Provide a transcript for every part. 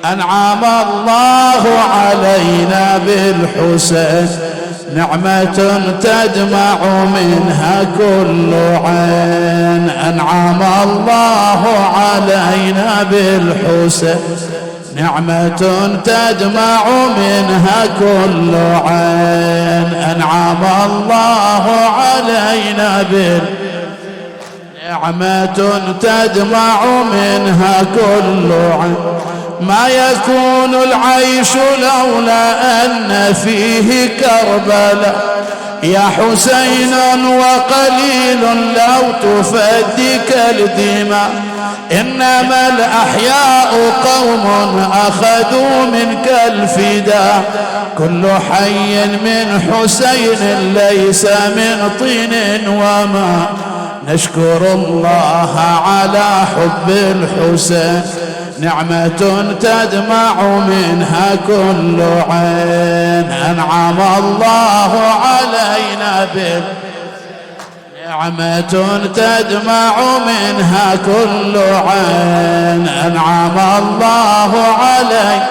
أنعم الله علينا بالحسين، نعمة تدمع منها كل عين. أنعم الله علينا بالحسين، نعمة تدمع منها كل عين. أنعم الله علينا نعمة تدمع منها كل عين. ما يكون العيش لولا أن فيه كربلاء، يا حسين وقليل لو تفدك الدماء. إنما الأحياء قوم أخذوا منك الفداء، كل حي من حسين ليس من طين وماء. نشكر الله على حب الحسين، نعمة تدمع منها كل عين. أنعم الله علينا نعمة تدمع منها كل عين. أنعم الله علينا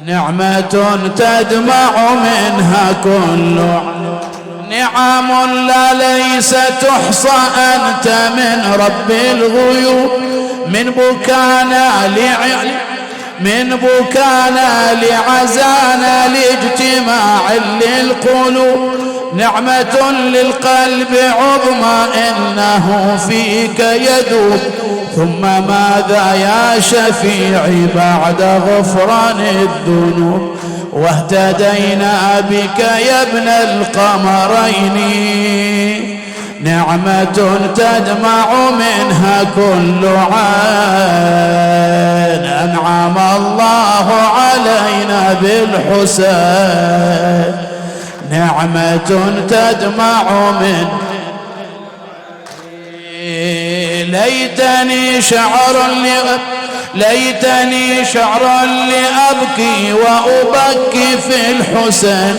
نعمة تدمع منها كل عين. نعم لا ليس تحصى أنت من رب الغيوب، من بكانا لعزانا لاجتماع للقلوب. نعمة للقلب عظمى إنه فيك يذوب. ثم ماذا يا شفيعي بعد غفران الذنوب؟ واهتدينا بك يا ابن القمرين، نعمة تدمع منها كل عين. أنعم الله علينا بالحسين، نعمة تدمع من ليتني شعرا لأبكي وأبكي في الحسين.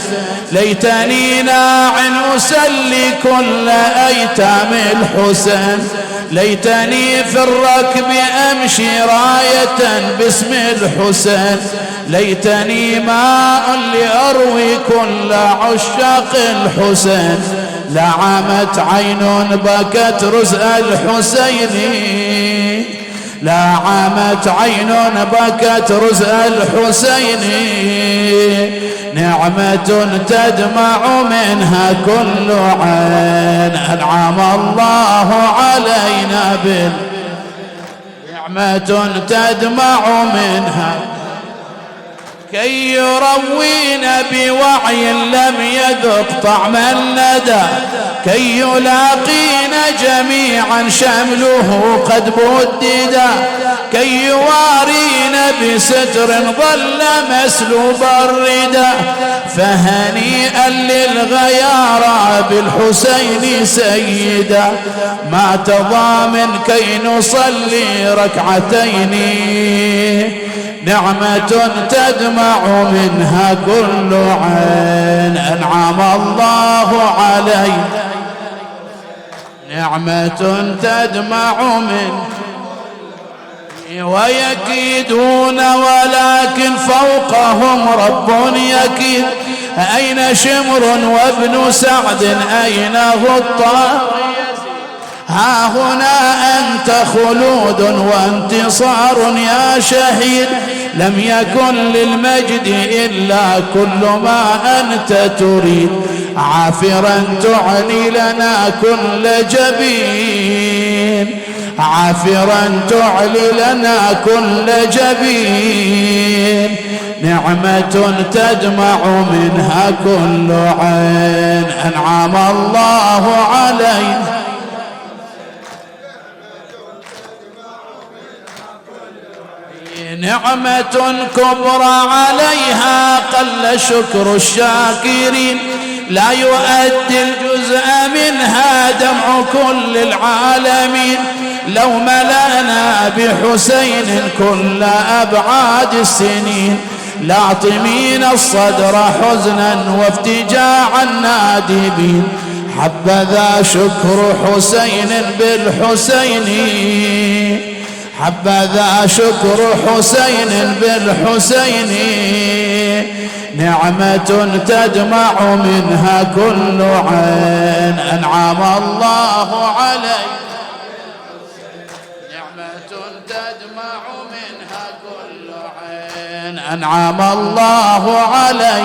ليتني ناع أسلي كل أيتام الحسين. ليتني في الركب أمشي راية باسم الحسين. ليتني ماء لأروي كل عشاق الحسين. لعمت عين بكت رزء الحسين، لعمت عين بكت رزء الحسين. نعمة تدمع منها كل عين. أنعم الله علينا نعمة تدمع منها كي يروينا بوعي لم يذق طعم الندى. كي يلاقينا جميعا شمله قد بددا. كي يوارينا بستر ظل مسلوب الردى. فهنيئا للغيارى بالحسين سيدا، ما تضامن كي نصلي ركعتين. نعمة تدمع منها كل عين. أنعم الله علينا نعمة تدمع منها. ويكيدون ولكن فوقهم رب يكيد. أين شمر وابن سعد أين غطاء؟ ها هنا أنت خلود وانتصار يا شهيد. لم يكن للمجد إلا كل ما أنت تريد. عافرا تعني لنا كل جبين، عافرا تعلي لنا كل جبين. نعمة تدمع منها كل عين. أنعم الله علينا نعمة كبرى عليها قل شكر الشاكرين. لا يؤدي الجزء منها دمع كل العالمين. لو ملأنا بحسين كل أبعاد السنين، لاطمين الصدر حزنا وافتجاعا نادبين. حبذا شكر حسين بالحسين، حبذا شكر حسين بالحسين، نعمة تدمع منها كل عين. أنعم الله علي، نعمة تدمع منها كل عين. أنعم الله علي